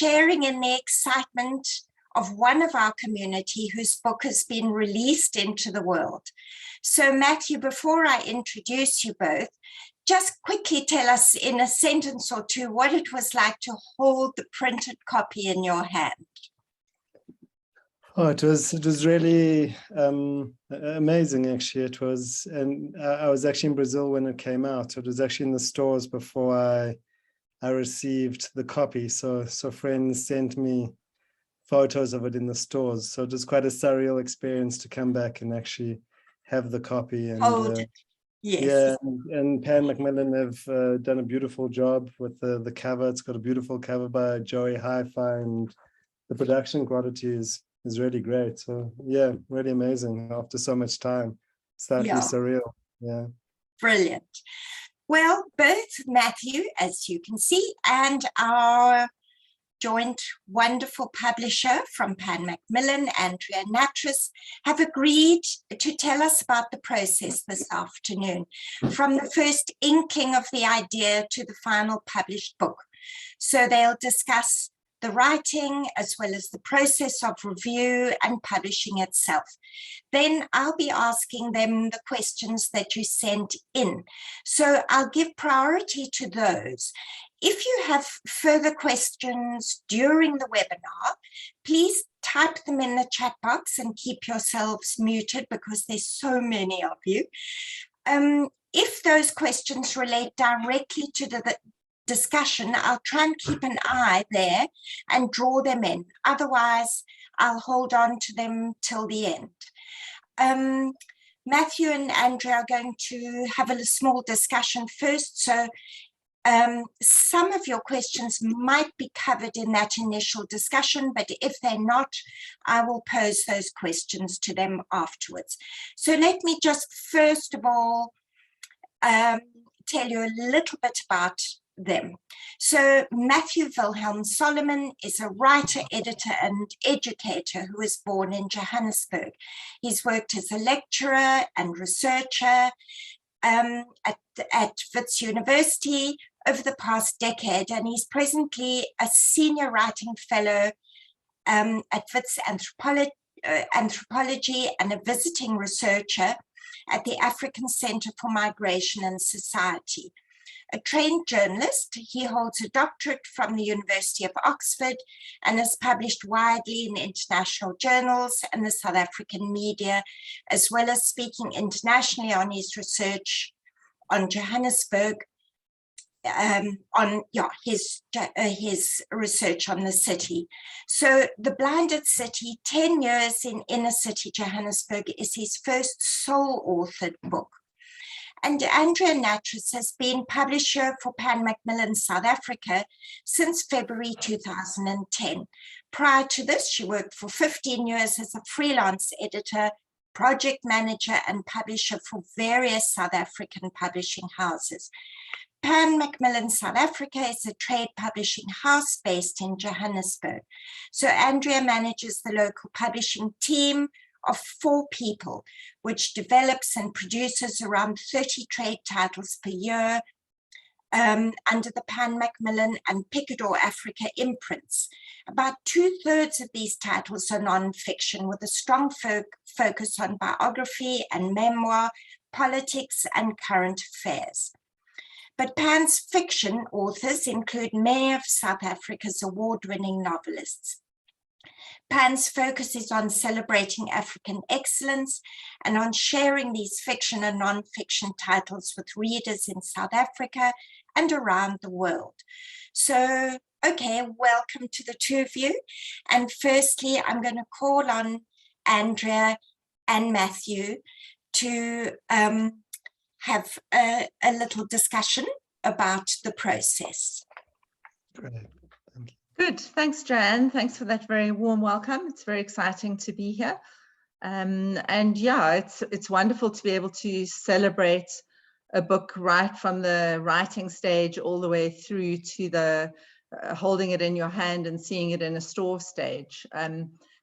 sharing in the excitement of one of our community whose book has been released into the world. So Matthew, before I introduce you both, just quickly tell us in a sentence or two what it was like to hold the printed copy in your hand. Oh, it was really amazing, actually. It was, and I was actually in Brazil when it came out. It was actually in the stores before I received the copy. So friends sent me photos of it in the stores. So it was quite a surreal experience to come back and actually have the copy. And hold it. Yes. Yeah, and Pan Macmillan have done a beautiful job with the cover. It's got a beautiful cover by Joey Hi-Fi, and the production quality is really great. So yeah, really amazing after so much time. Slightly surreal. Yeah. Brilliant. Well, both Matthew, as you can see, and our joint wonderful publisher from Pan Macmillan, Andrea Nattrass, have agreed to tell us about the process this afternoon, from the first inkling of the idea to the final published book. So they'll discuss the writing as well as the process of review and publishing itself. Then I'll be asking them the questions that you sent in. So I'll give priority to those. If you have further questions during the webinar, please type them in the chat box and keep yourselves muted because there's so many of you. If those questions relate directly to the discussion, I'll try and keep an eye there and draw them in. Otherwise, I'll hold on to them till the end. Matthew and Andrea are going to have a small discussion first. So some of your questions might be covered in that initial discussion, but if they're not, I will pose those questions to them afterwards. So let me just first of all tell you a little bit about them. So Matthew Wilhelm-Solomon is a writer, editor, and educator who was born in Johannesburg. He's worked as a lecturer and researcher at Wits University over the past decade, and he's presently a senior writing fellow at Wits Anthropology and a visiting researcher at the African Center for Migration and Society. A trained journalist, he holds a doctorate from the University of Oxford and has published widely in international journals and the South African media, as well as speaking internationally on his research on Johannesburg, his research on the city. So The Blinded City, 10 years in inner city Johannesburg, is his first sole authored book. And Andrea Nattrass has been publisher for Pan Macmillan South Africa since February 2010. Prior to this, she worked for 15 years as a freelance editor, project manager, and publisher for various South African publishing houses. Pan Macmillan South Africa is a trade publishing house based in Johannesburg. So Andrea manages the local publishing team of 4 people, which develops and produces around 30 trade titles per year under the Pan Macmillan and Picador Africa imprints. About 2/3 of these titles are non-fiction, with a strong focus on biography and memoir, politics, and current affairs. But Pan's fiction authors include many of South Africa's award-winning novelists. Pan's focus is on celebrating African excellence and on sharing these fiction and non-fiction titles with readers in South Africa and around the world. So, okay, welcome to the two of you. And firstly, I'm going to call on Andrea and Matthew to have a little discussion about the process. Great. Thank you. Good. Thanks, Joanne. Thanks for that very warm welcome. It's very exciting to be here. And yeah, it's wonderful to be able to celebrate a book right from the writing stage all the way through to the holding it in your hand and seeing it in a store stage.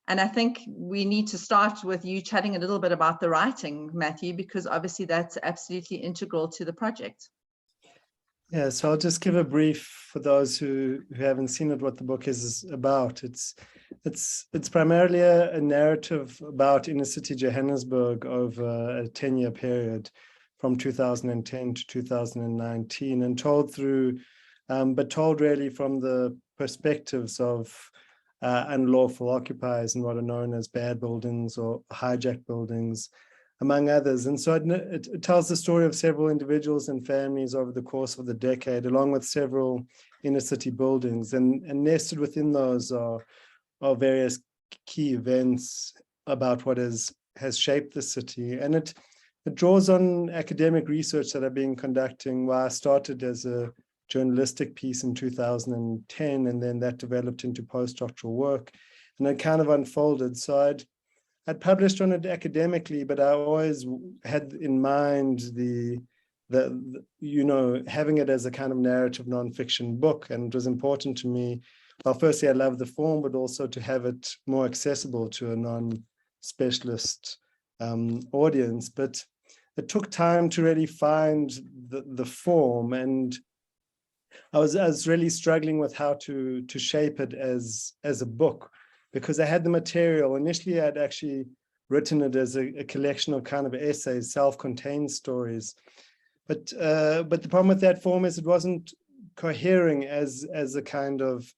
And I think we need to start with you chatting a little bit about the writing, Matthew, because obviously that's absolutely integral to the project. Yeah, so I'll just give a brief for those who haven't seen it, what the book is about. It's primarily a narrative about inner city Johannesburg over a 10-year period from 2010 to 2019, and told through, but told really from the perspectives of unlawful occupiers and what are known as bad buildings or hijacked buildings, among others. And so it tells the story of several individuals and families over the course of the decade, along with several inner city buildings. And nested within those are various key events about what has shaped the city. And it draws on academic research that I've been conducting while I started as a journalistic piece in 2010, and then that developed into postdoctoral work, and it kind of unfolded. So I'd published on it academically, but I always had in mind the having it as a kind of narrative nonfiction book. And it was important to me, well, firstly, I love the form, but also to have it more accessible to a non-specialist audience. But it took time to really find the form, and I was really struggling with how to shape it as a book, because I had the material. Initially, I'd actually written it as a collection of kind of essays, self-contained stories. But the problem with that form is it wasn't cohering as a kind of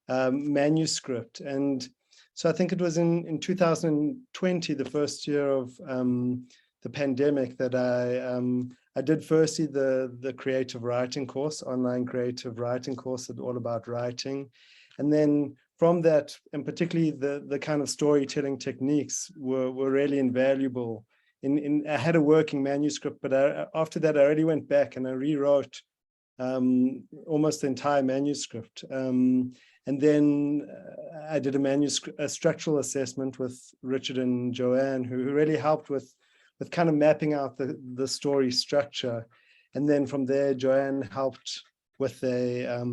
manuscript. And so I think it was in 2020, the first year of the pandemic, that I did firstly the creative writing course, online creative writing course, all about writing. And then from that, and particularly the kind of storytelling techniques were really invaluable. I had a working manuscript, but after that, I already went back and I rewrote almost the entire manuscript. And then I did a structural assessment with Richard and Joanne, who really helped with kind of mapping out the story structure. And then from there, Joanne helped with a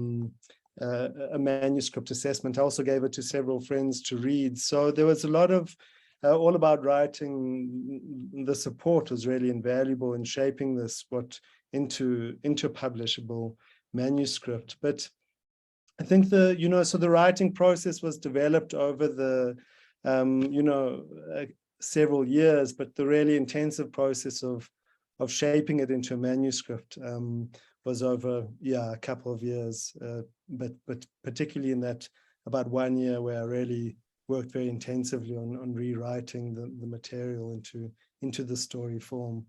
manuscript assessment. I also gave it to several friends to read. So there was a lot of all about writing. The support was really invaluable in shaping this into a publishable manuscript. But I think so the writing process was developed over the several years, but the really intensive process of shaping it into a manuscript was over a couple of years, but particularly in that about 1 year where I really worked very intensively on rewriting the material into the story form.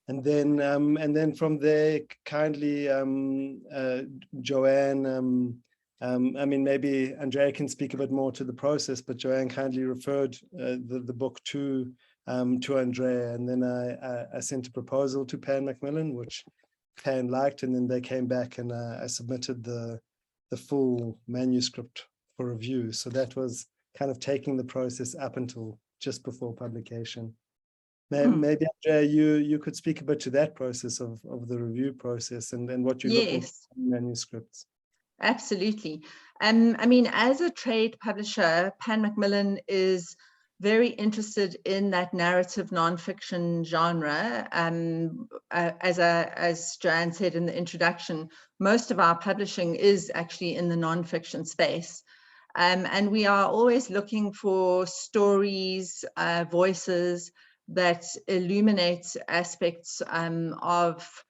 And then from there, kindly, Joanne, I mean, maybe Andrea can speak a bit more to the process, but Joanne kindly referred the book to Andrea, and then I sent a proposal to Pan Macmillan, which Pan liked, and then they came back, and I submitted the full manuscript for review. So that was kind of taking the process up until just before publication. Maybe Andrea, you could speak a bit to that process of the review process and what you look at in manuscripts. Absolutely. I mean, as a trade publisher, Pan Macmillan is very interested in that narrative nonfiction genre. As Joanne said in the introduction, most of our publishing is actually in the nonfiction space. And we are always looking for stories, voices that illuminate aspects of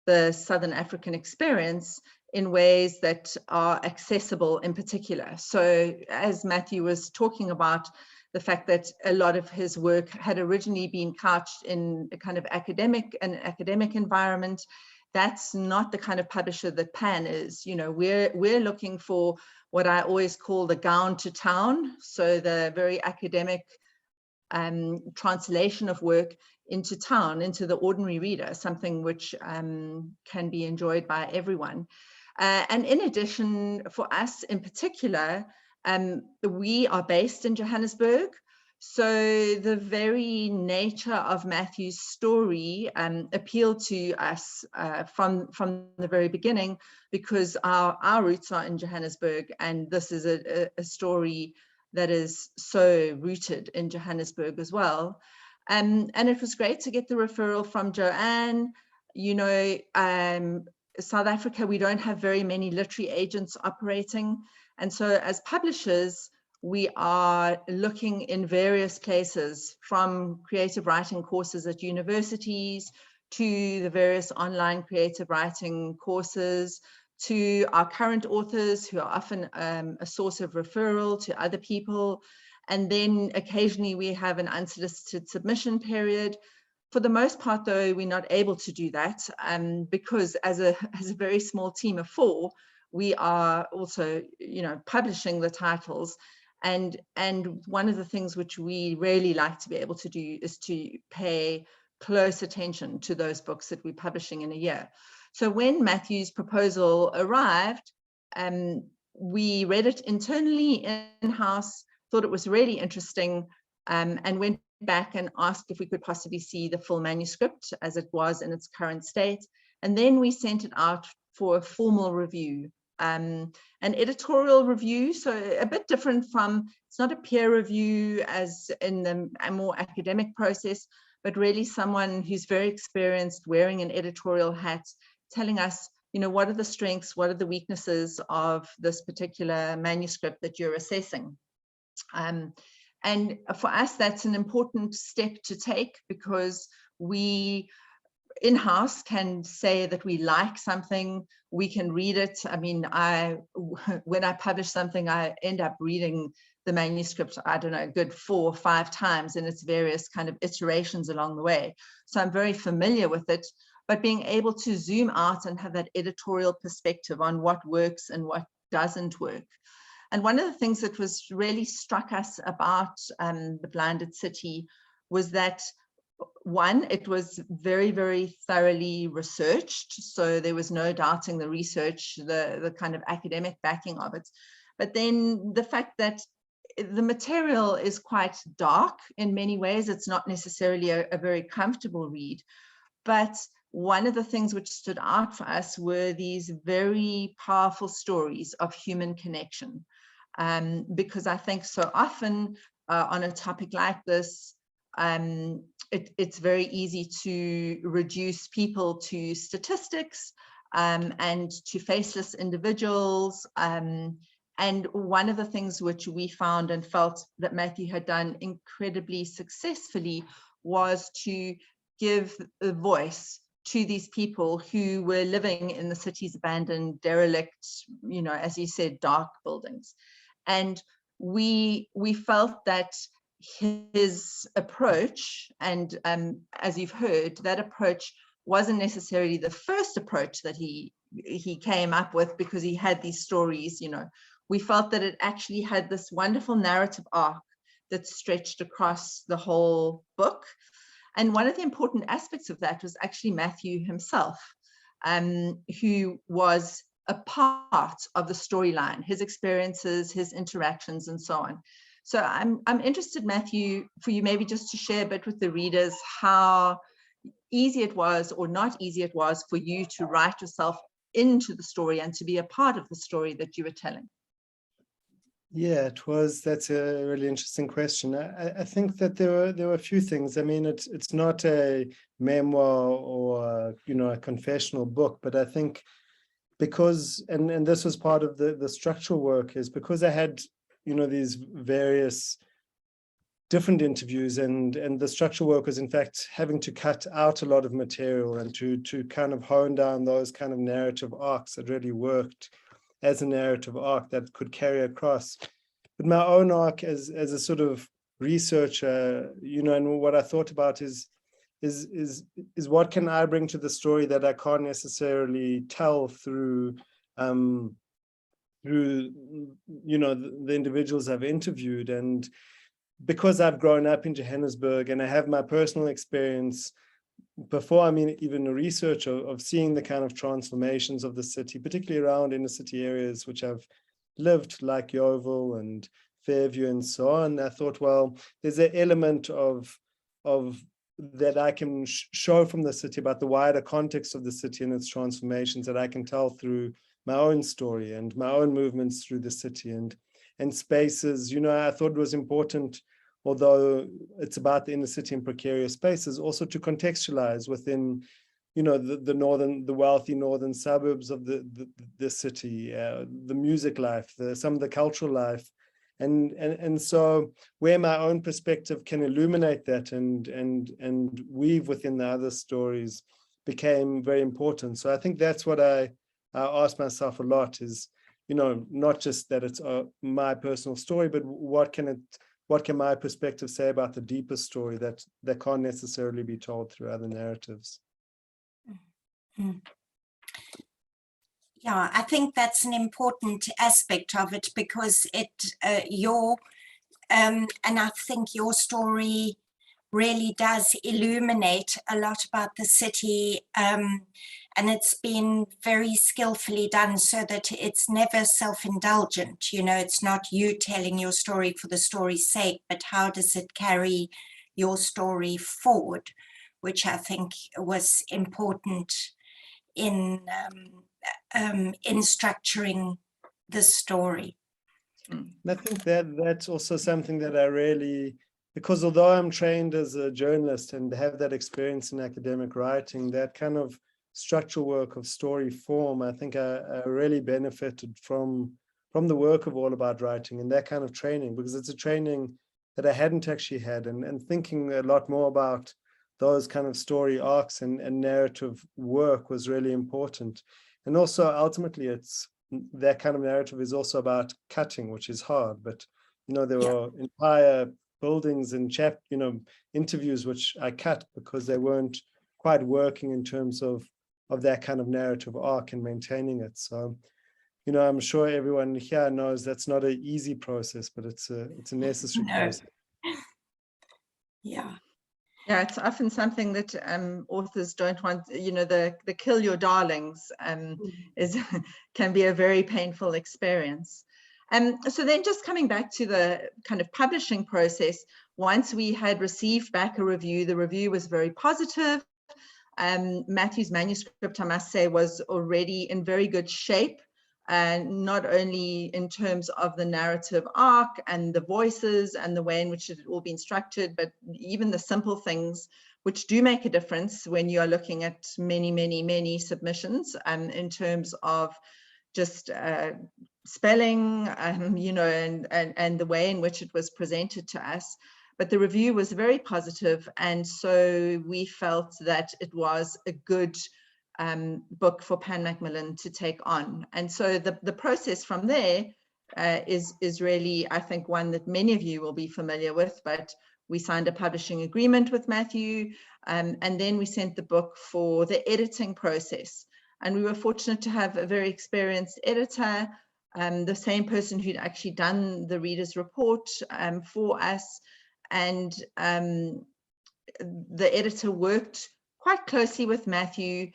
the Southern African experience in ways that are accessible in particular. So as Matthew was talking about, the fact that a lot of his work had originally been couched in a kind of academic environment, that's not the kind of publisher that Pan is. You know, we're looking for what I always call the gown to town, so the very academic translation of work into town, into the ordinary reader, something which can be enjoyed by everyone. And in addition, for us in particular, we are based in Johannesburg. So the very nature of Matthew's story appealed to us from the very beginning, because our roots are in Johannesburg, and this is a story that is so rooted in Johannesburg as well. And it was great to get the referral from Joanne. South Africa, we don't have very many literary agents operating. And so as publishers, we are looking in various places, from creative writing courses at universities to the various online creative writing courses, to our current authors who are often a source of referral to other people. And then occasionally we have an unsolicited submission period. For the most part, though, we're not able to do that because as a very small team of 4, we are also, publishing the titles. And one of the things which we really like to be able to do is to pay close attention to those books that we're publishing in a year. So when Matthew's proposal arrived, we read it internally in-house, thought it was really interesting, and went back and asked if we could possibly see the full manuscript as it was in its current state. And then we sent it out for a formal review, an editorial review. So a bit different from, it's not a peer review as in a more academic process, but really someone who's very experienced, wearing an editorial hat, telling us, what are the strengths, what are the weaknesses of this particular manuscript that you're assessing. And for us, that's an important step to take, because we in-house can say that we like something, we can read it. I mean, when I publish something, I end up reading the manuscript, I don't know, a good 4 or 5 times in its various kind of iterations along the way. So I'm very familiar with it, but being able to zoom out and have that editorial perspective on what works and what doesn't work. And one of the things that was really struck us about The Blinded City was that, one, it was very, very thoroughly researched. So there was no doubting the research, the kind of academic backing of it. But then the fact that the material is quite dark in many ways. It's not necessarily a very comfortable read. But one of the things which stood out for us were these very powerful stories of human connection. Because I think so often on a topic like this, it's very easy to reduce people to statistics and to faceless individuals. And one of the things which we found and felt that Matthew had done incredibly successfully was to give a voice to these people who were living in the city's abandoned, derelict, as you said, dark buildings. And we felt that his approach, and as you've heard, that approach wasn't necessarily the first approach that he came up with, because he had these stories. We felt that it actually had this wonderful narrative arc that stretched across the whole book. And one of the important aspects of that was actually Matthew himself, who was a part of the storyline, his experiences, his interactions, and so on. So I'm interested, Matthew, for you maybe just to share a bit with the readers how easy it was or not easy it was for you to write yourself into the story and to be a part of the story that you were telling. Yeah, that's a really interesting question. I think that there were a few things. I mean, it's not a memoir or a confessional book, but I think because, and this was part of the structural work, is because I had these various different interviews, and the structural work was in fact having to cut out a lot of material and to kind of hone down those kind of narrative arcs that really worked as a narrative arc that could carry across. But my own arc as a sort of researcher, and what I thought about is what can I bring to the story that I can't necessarily tell through the individuals I've interviewed. And because I've grown up in Johannesburg and I have my personal experience before even a researcher of seeing the kind of transformations of the city, particularly around inner city areas which I've lived, like Yeovil and Fairview and so on, I thought, well, there's an element of that I can show from the city about the wider context of the city and its transformations that I can tell through my own story and my own movements through the city and spaces. I thought it was important, although it's about the inner city and precarious spaces, also to contextualize within the wealthy northern suburbs of the city, the music life, some of the cultural life. And so where my own perspective can illuminate that and weave within the other stories became very important. So I think that's what I ask myself a lot is, not just that it's my personal story, but what can my perspective say about the deeper story that can't necessarily be told through other narratives? Mm. Yeah, I think that's an important aspect of it, because and I think your story really does illuminate a lot about the city, and it's been very skillfully done so that it's never self-indulgent. It's not you telling your story for the story's sake, but how does it carry your story forward, which I think was important in structuring the story. And I think that's also something that I really, because although I'm trained as a journalist and have that experience in academic writing, that kind of structural work of story form, I think I really benefited from the work of All About Writing and that kind of training, because it's a training that I hadn't actually had, and thinking a lot more about those kind of story arcs and narrative work was really important. And also ultimately that kind of narrative is also about cutting, which is hard, but there were entire buildings and interviews which I cut because they weren't quite working in terms of that kind of narrative arc and maintaining it. So I'm sure everyone here knows that's not an easy process, but it's a necessary process. Yeah. Yeah, it's often something that authors don't want, the kill your darlings can be a very painful experience. So then just coming back to the kind of publishing process, once we had received back a review, the review was very positive. Matthew's manuscript, I must say, was already in very good shape, not only in terms of the narrative arc and the voices and the way in which it had all been structured, but even the simple things which do make a difference when you are looking at many, many, many submissions, in terms of just spelling, and the way in which it was presented to us. But the review was very positive, and so we felt that it was a good book for Pan Macmillan to take on. And so the process from there is really, I think, one that many of you will be familiar with, but we signed a publishing agreement with Matthew, and then we sent the book for the editing process. And we were fortunate to have a very experienced editor, the same person who'd actually done the reader's report for us. And the editor worked quite closely with Matthew.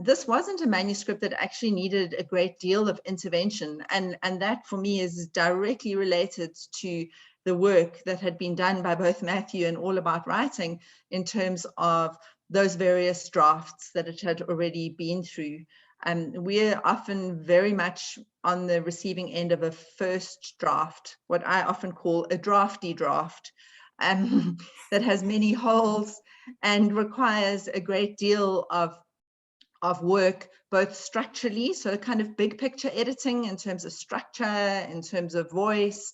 This wasn't a manuscript that actually needed a great deal of intervention. And that for me is directly related to the work that had been done by both Matthew and All About Writing in terms of those various drafts that it had already been through. We're often very much on the receiving end of a first draft, what I often call a drafty draft, that has many holes and requires a great deal of work, both structurally, so kind of big picture editing in terms of structure, in terms of voice,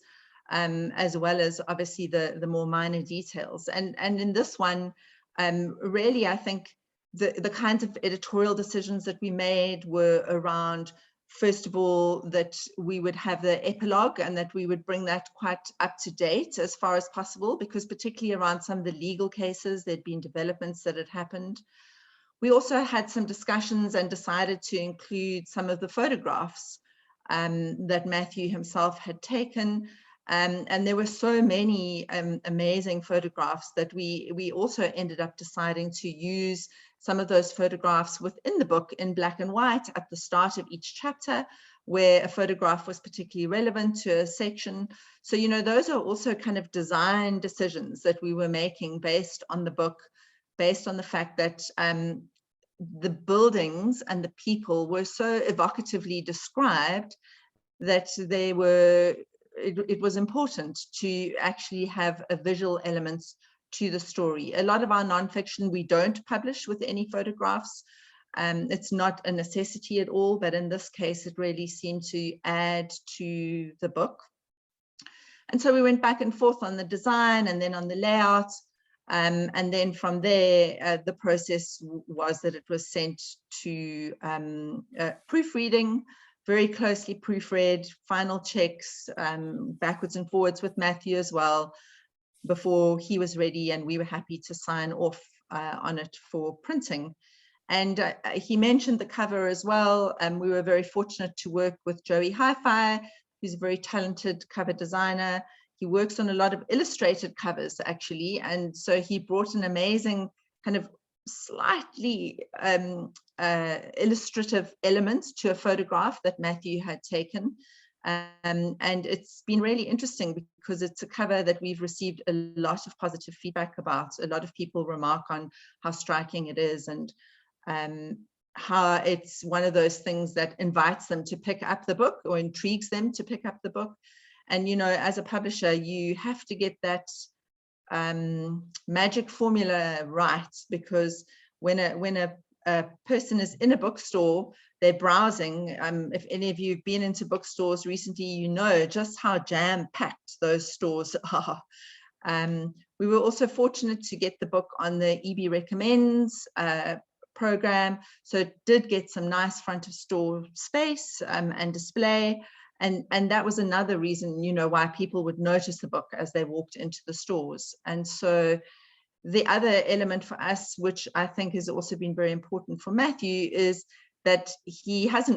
as well as obviously the more minor details. And in this one, really, I think the kinds of editorial decisions that we made were around, first of all, that we would have the epilogue and that we would bring that quite up to date as far as possible, because particularly around some of the legal cases, there'd been developments that had happened. We also had some discussions and decided to include some of the photographs that Matthew himself had taken. And there were so many amazing photographs that we also ended up deciding to use some of those photographs within the book in black and white at the start of each chapter, where a photograph was particularly relevant to a section. So, those are also kind of design decisions that we were making based on the book, based on the fact that the buildings and the people were so evocatively described that it was important to actually have a visual element to the story. A lot of our nonfiction we don't publish with any photographs. It's not a necessity at all, but in this case, it really seemed to add to the book. And so we went back and forth on the design and then on the layout. And then from there, the process was that it was sent to proofreading, very closely proofread, final checks, backwards and forwards with Matthew as well, before he was ready and we were happy to sign off on it for printing. And he mentioned the cover as well. We were very fortunate to work with Joey Hi-Fi, who's a very talented cover designer. He works on a lot of illustrated covers, actually. And so he brought an amazing kind of slightly illustrative elements to a photograph that Matthew had taken. And it's been really interesting because it's a cover that we've received a lot of positive feedback about. A lot of people remark on how striking it is and how it's one of those things that invites them to pick up the book or intrigues them to pick up the book. And, you know, as a publisher, you have to get that magic formula right, because when a person is in a bookstore, they're browsing. If any of you have been into bookstores recently, you know just how jam-packed those stores are. We were also fortunate to get the book on the EB Recommends program, so it did get some nice front of store space and display. And that was another reason, you know, why people would notice the book as they walked into the stores. And so the other element for us, which I think has also been very important for Matthew, is that he's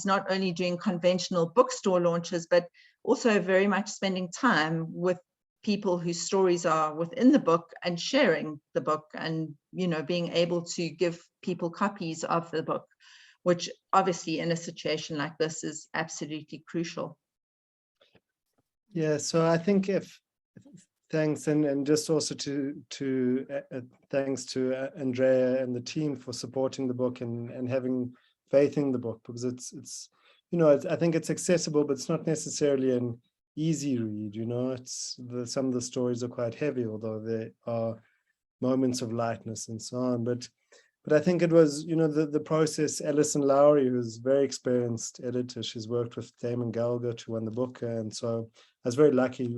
not only doing conventional bookstore launches, but also very much spending time with people whose stories are within the book and sharing the book and, you know, being able to give people copies of the book, which obviously in a situation like this is absolutely crucial. Yeah, so I think thanks, and just also thanks to Andrea and the team for supporting the book and having faith in the book, because it's you know, I think it's accessible, but it's not necessarily an easy read. You know, some of the stories are quite heavy, although there are moments of lightness and so on. But I think it was, you know, the process. Alison Lowry, who's a very experienced editor, she's worked with Damon Galgut, who won the Booker, and so I was very lucky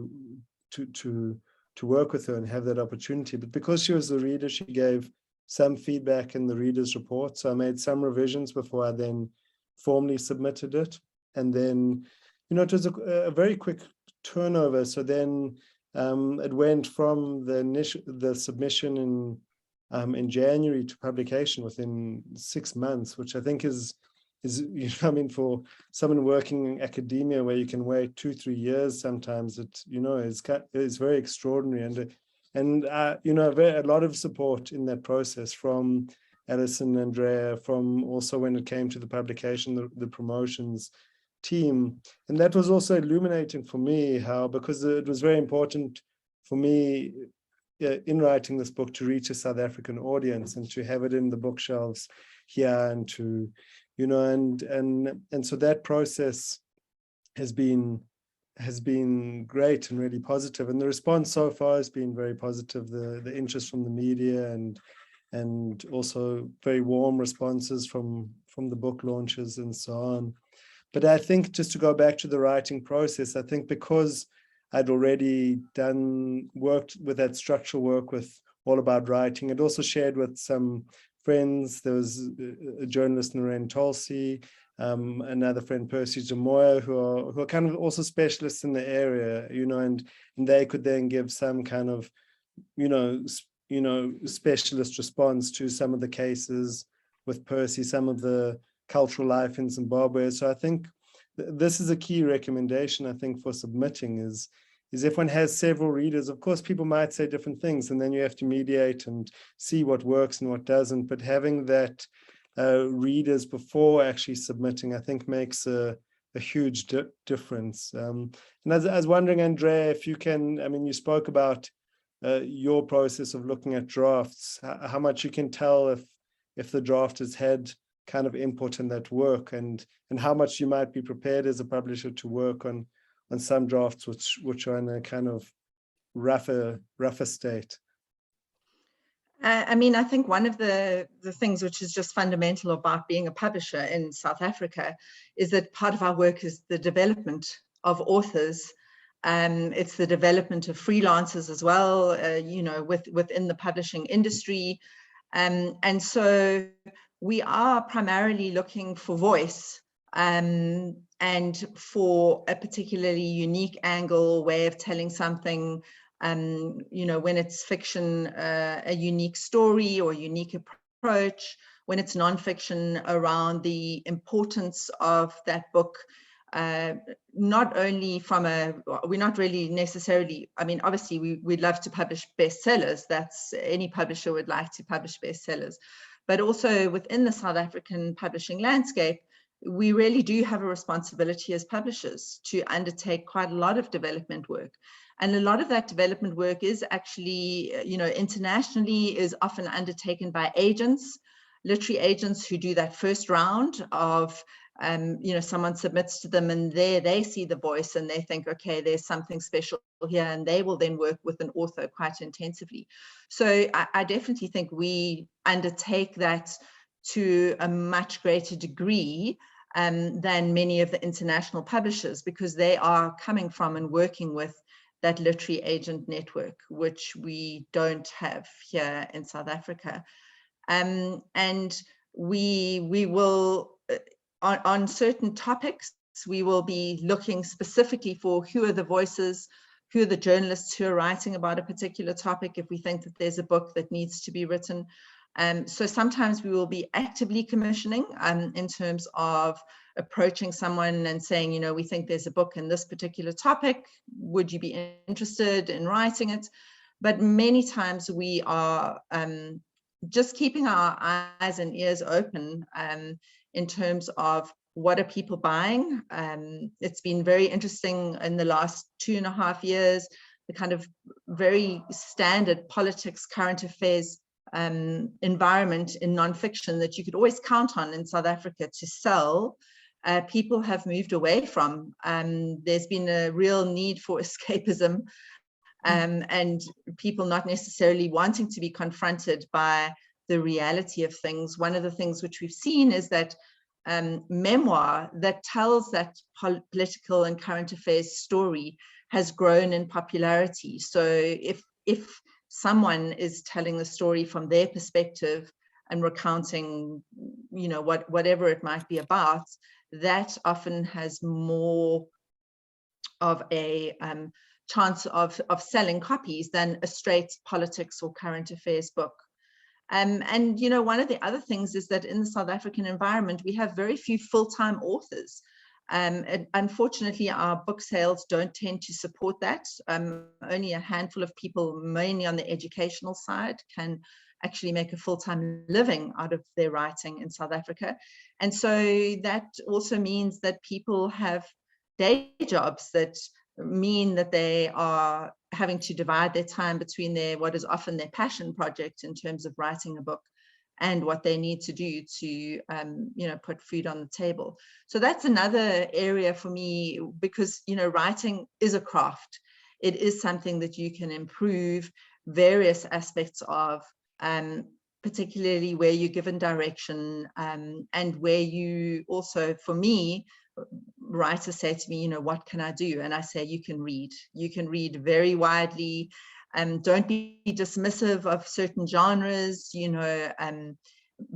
to work with her and have that opportunity. But because she was the reader, she gave some feedback in the reader's report. So I made some revisions before I then formally submitted it. And then, you know, it was a very quick turnover. So then it went from the submission in January to publication within 6 months, which I think is, you know, I mean, for someone working in academia where you can wait 2-3 years, sometimes it, you know, is very extraordinary. And you know, a lot of support in that process from Alison, Andrea, from also when it came to the publication, the promotions team. And that was also illuminating for me, because it was very important for me in writing this book to reach a South African audience and to have it in the bookshelves here, and to, you know, and so that process has been great and really positive, and the response so far has been very positive. The interest from the media and also very warm responses from the book launches and so on. But I think, just to go back to the writing process, I think because I'd already worked with that structural work with All About Writing, I'd also shared with some friends. There was a journalist, NIREN TOLSI, another friend, Percy Jamoya, who are kind of also specialists in the area, you know, and they could then give some kind of, you know, specialist response to some of the cases with Percy, some of the cultural life in Zimbabwe. So I think this is a key recommendation, I think, for submitting is if one has several readers. Of course, people might say different things, and then you have to mediate and see what works and what doesn't. But having that readers before actually submitting, I think, makes a huge difference. And I was wondering, Andrea, if you can, I mean, you spoke about your process of looking at drafts, how much you can tell if the draft has had kind of input in that work, and how much you might be prepared as a publisher to work on some drafts which are in a kind of rougher state? I mean, I think one of the things which is just fundamental about being a publisher in South Africa is that part of our work is the development of authors. It's the development of freelancers as well, you know, within the publishing industry. And so we are primarily looking for voice and for a particularly unique angle, way of telling something. You know, when it's fiction, a unique story or unique approach. When it's nonfiction, around the importance of that book. Not only from we're not really necessarily, I mean, obviously we'd love to publish bestsellers. That's, any publisher would like to publish bestsellers. But also within the South African publishing landscape, we really do have a responsibility as publishers to undertake quite a lot of development work. And a lot of that development work is actually, you know, internationally is often undertaken by agents, literary agents who do that first round of, you know, someone submits to them and there they see the voice and they think, okay, there's something special here, and they will then work with an author quite intensively. So I definitely think we undertake that to a much greater degree than many of the international publishers, because they are coming from and working with that literary agent network, which we don't have here in South Africa. And we will, on certain topics, we will be looking specifically for who are the voices, who are the journalists who are writing about a particular topic, if we think that there's a book that needs to be written. So sometimes we will be actively commissioning in terms of approaching someone and saying, you know, we think there's a book in this particular topic. Would you be interested in writing it? But many times we are just keeping our eyes and ears open in terms of what are people buying. It's been very interesting in the last 2.5 years, the kind of very standard politics, current affairs environment in nonfiction that you could always count on in South Africa to sell, people have moved away from. There's been a real need for escapism, and people not necessarily wanting to be confronted by the reality of things. One of the things which we've seen is that memoir that tells that political and current affairs story has grown in popularity. So if someone is telling the story from their perspective and recounting, you know, whatever it might be about, that often has more of a chance of selling copies than a straight politics or current affairs book. And, you know, one of the other things is that in the South African environment, we have very few full-time authors. And unfortunately, our book sales don't tend to support that. Only a handful of people, mainly on the educational side, can actually make a full-time living out of their writing in South Africa. And so that also means that people have day jobs that mean that they are having to divide their time between what is often their passion project in terms of writing a book and what they need to do to, you know, put food on the table. So that's another area for me, because, you know, writing is a craft. It is something that you can improve various aspects of, particularly where you're given direction, and where you also, for me, writers say to me, you know, what can I do? And I say, you can read very widely. Don't be dismissive of certain genres, you know,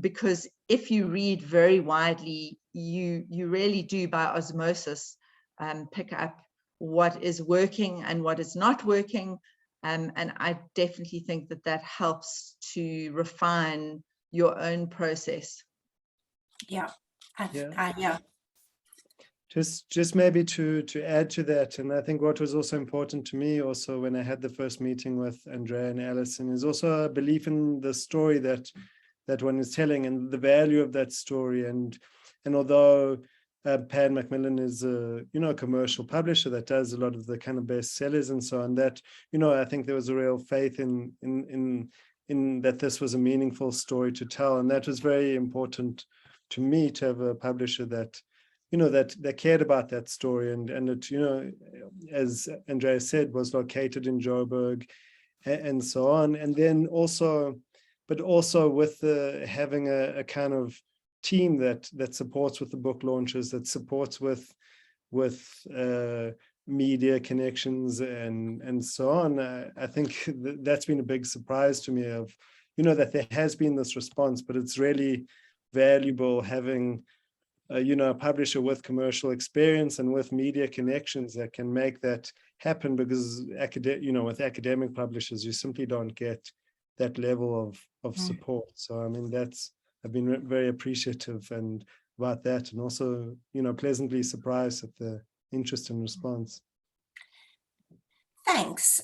because if you read very widely, you really do by osmosis pick up what is working and what is not working. And I definitely think that that helps to refine your own process. Yeah. Yeah. Just maybe to add to that, and I think what was also important to me also when I had the first meeting with Andrea and Alison is also a belief in the story that one is telling and the value of that story. And although Pan Macmillan is a, you know, a commercial publisher that does a lot of the kind of bestsellers and so on, that, you know, I think there was a real faith in that this was a meaningful story to tell, and that was very important to me, to have a publisher that, that cared about that story, and it, as Andrea said, was located in Joburg and so on. And then also, but also with having a kind of team that supports with the book launches, that supports with media connections and so on. I think that's been a big surprise to me, of that there has been this response, but it's really valuable having a publisher with commercial experience and with media connections that can make that happen, because with academic publishers you simply don't get that level of support. So I mean, I've been very appreciative and about that, and also pleasantly surprised at the interest and response. Thanks.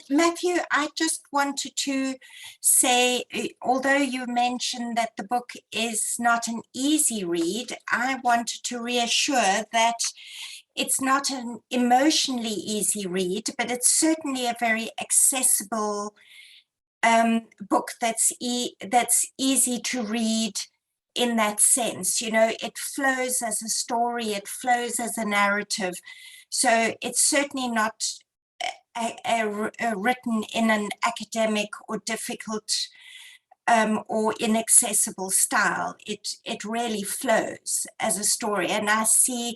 Matthew, I just wanted to say, although you mentioned that the book is not an easy read, I wanted to reassure that it's not an emotionally easy read, but it's certainly a very accessible book that's easy to read in that sense. It flows as a story, it flows as a narrative. So it's certainly not written in an academic or difficult or inaccessible style. It really flows as a story. And I see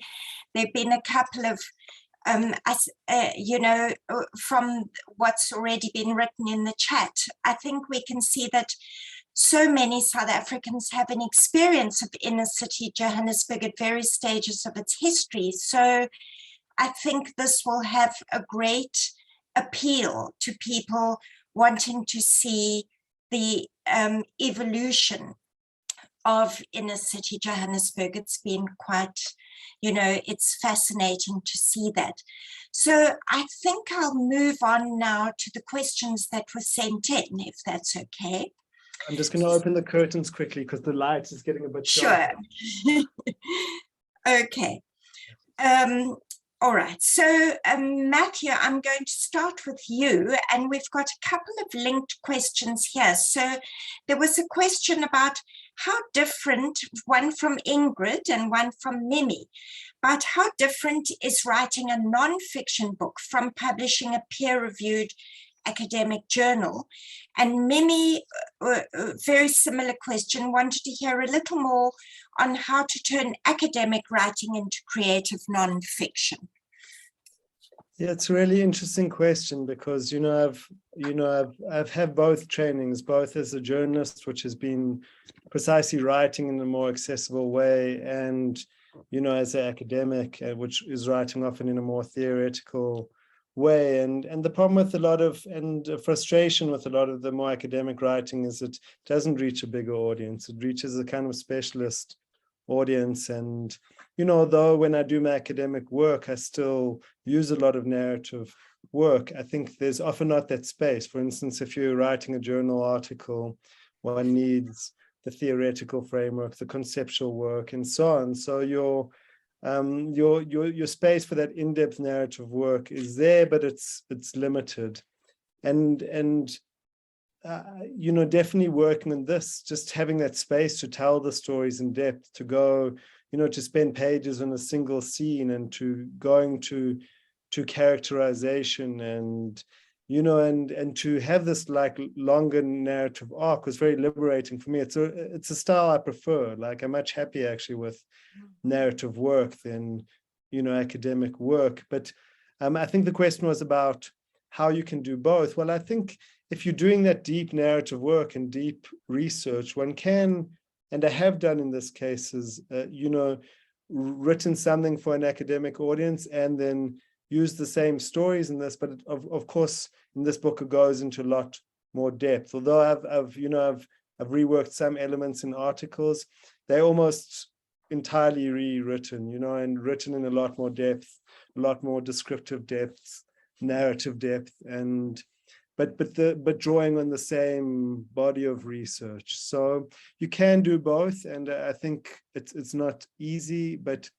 there've been a couple of from what's already been written in the chat, I think we can see that so many South Africans have an experience of inner city Johannesburg at various stages of its history. So I think this will have a great appeal to people wanting to see the evolution of inner city Johannesburg. It's been quite, it's fascinating to see that. So I think I'll move on now to the questions that were sent in, if that's okay. I'm just going to open the curtains quickly because the light is getting a bit sure. Okay. All right, so Matthew, I'm going to start with you, and we've got a couple of linked questions here. So there was a question about how different, one from Ingrid and one from Mimi, about how different is writing a non-fiction book from publishing a peer-reviewed academic journal. And Mimi, very similar question, wanted to hear a little more on how to turn academic writing into creative non-fiction. Yeah, it's a really interesting question, because I've had both trainings, both as a journalist, which has been precisely writing in a more accessible way, and as an academic, which is writing often in a more theoretical way. And the problem with a lot of, and frustration with a lot of the more academic writing, is it doesn't reach a bigger audience. It reaches a kind of specialist audience. And although when I do my academic work, I still use a lot of narrative work, I think there's often not that space. For instance, if you're writing a journal article, one needs the theoretical framework, the conceptual work, and so on. So your space for that in-depth narrative work is there, but it's limited. And definitely working on this, just having that space to tell the stories in depth, to go, to spend pages on a single scene, and to going to characterization, and and to have this like longer narrative arc was very liberating for me. It's a style I prefer. Like, I'm much happier actually with narrative work than academic work. But I think the question was about how you can do both. Well, I think if you're doing that deep narrative work and deep research, one can, and I have done in this case, is written something for an academic audience and then use the same stories in this, but of course in this book it goes into a lot more depth. Although I've reworked some elements in articles, they're almost entirely rewritten, and written in a lot more depth, a lot more descriptive depth, narrative depth, and but drawing on the same body of research. So you can do both, and I think it's not easy, but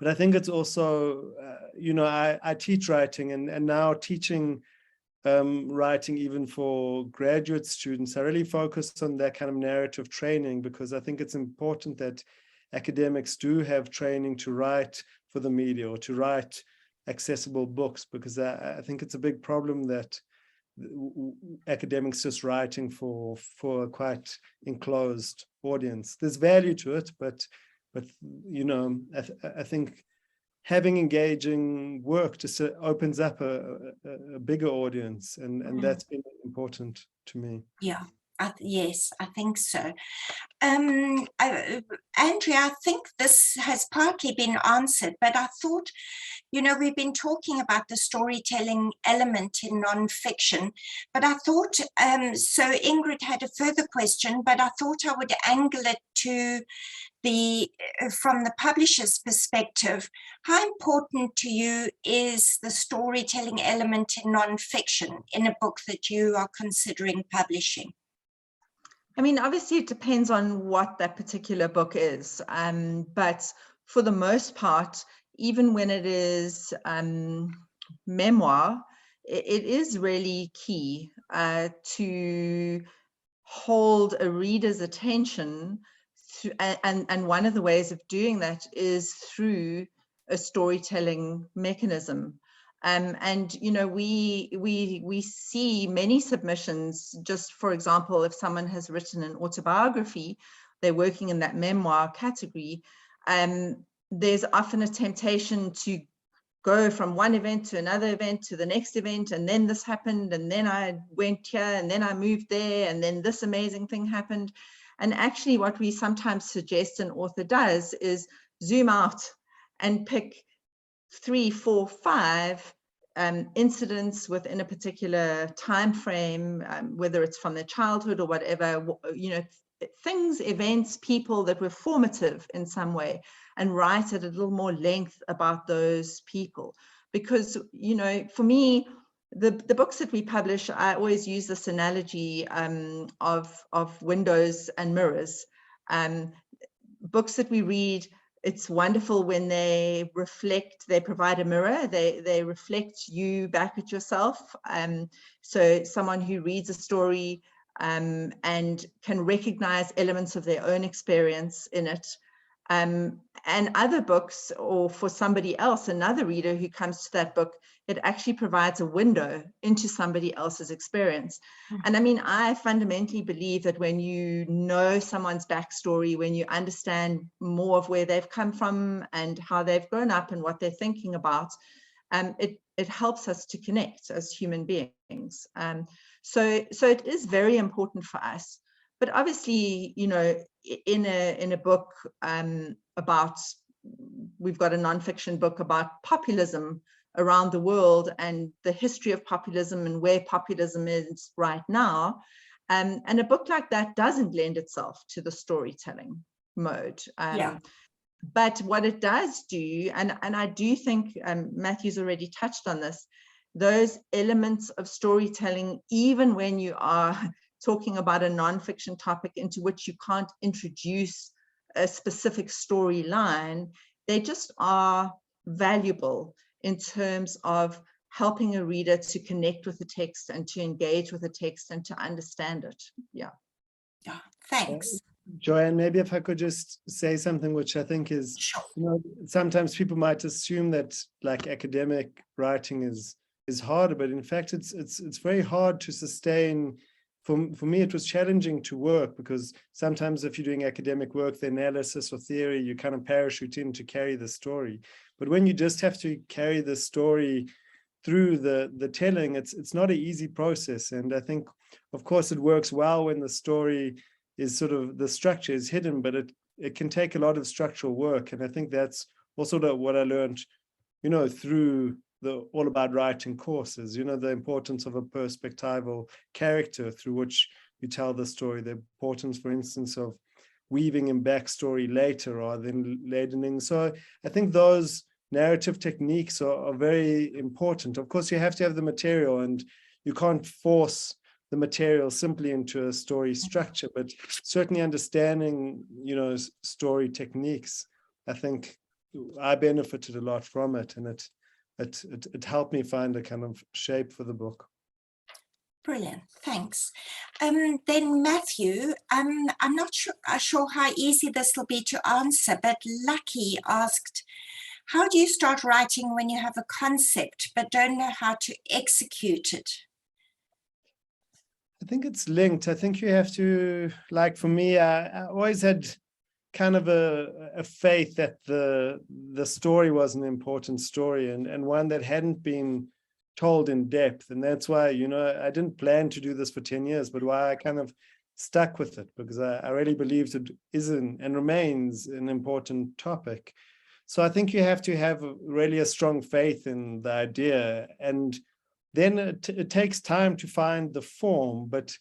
I think it's also, I teach writing, and now teaching writing even for graduate students, I really focus on that kind of narrative training, because I think it's important that academics do have training to write for the media or to write accessible books, because I think it's a big problem that academics just writing for a quite enclosed audience. There's value to it, but you know, I think having engaging work just opens up a bigger audience, and that's been important to me. Yeah. Yes, I think so. Andrea, I think this has partly been answered, but I thought, you know, we've been talking about the storytelling element in nonfiction, but I thought, so Ingrid had a further question, but I thought I would angle it to from the publisher's perspective. How important to you is the storytelling element in nonfiction in a book that you are considering publishing? I mean, obviously it depends on what that particular book is, but for the most part, even when it is memoir, it is really key to hold a reader's attention, and one of the ways of doing that is through a storytelling mechanism. And you know, we see many submissions. Just for example, if someone has written an autobiography, they're working in that memoir category, there's often a temptation to go from one event to another event to the next event, and then this happened, and then I went here, and then I moved there, and then this amazing thing happened. And actually what we sometimes suggest an author does is zoom out and pick 3, 4, 5 incidents within a particular time frame, whether it's from their childhood or whatever, you know, things, events, people that were formative in some way, and write at a little more length about those people. Because, you know, for me, the books that we publish, I always use this analogy of windows and mirrors. Books that we read, it's wonderful when they reflect, they provide a mirror, they reflect you back at yourself. So someone who reads a story and can recognize elements of their own experience in it. And other books, or for somebody else, another reader who comes to that book, it actually provides a window into somebody else's experience. And I mean, I fundamentally believe that when you know someone's backstory, when you understand more of where they've come from and how they've grown up and what they're thinking about, it helps us to connect as human beings. So it is very important for us. But obviously, you know, in a book about, we've got a nonfiction book about populism around the world and the history of populism and where populism is right now. And a book like that doesn't lend itself to the storytelling mode. But what it does do, and I do think Matthew's already touched on this, those elements of storytelling, even when you are talking about a nonfiction topic into which you can't introduce a specific storyline, they just are valuable in terms of helping a reader to connect with the text and to engage with the text and to understand it. Yeah, thanks. Joanne, maybe if I could just say something which I think is, Sure. you know, sometimes people might assume that like academic writing is harder, but in fact it's very hard to sustain. For me, it was challenging to work, because sometimes if you're doing academic work, the analysis or theory, you kind of parachute in to carry the story. But when you just have to carry the story through the telling, it's not an easy process. And I think, of course, it works well when the story is sort of, the structure is hidden, but it can take a lot of structural work. And I think that's also what I learned, you know, through the All About Writing courses, you know, the importance of a perspectival character through which you tell the story, the importance, for instance, of weaving in backstory later rather than ladening. So I think those narrative techniques are very important. Of course, you have to have the material, and you can't force the material simply into a story structure, but certainly understanding, you know, story techniques, I think I benefited a lot from it, and it helped me find a kind of shape for the book. Brilliant, thanks. Then Matthew, I'm not sure how easy this will be to answer, but Lucky asked, how do you start writing when you have a concept but don't know how to execute it? I think it's linked. I think you have to, like for me, I always had kind of a faith that the story was an important story and one that hadn't been told in depth. And that's why, you know, I didn't plan to do this for 10 years, but why I kind of stuck with it, because I really believed it is and remains an important topic. So I think you have to have really a strong faith in the idea, and then it takes time to find the form. But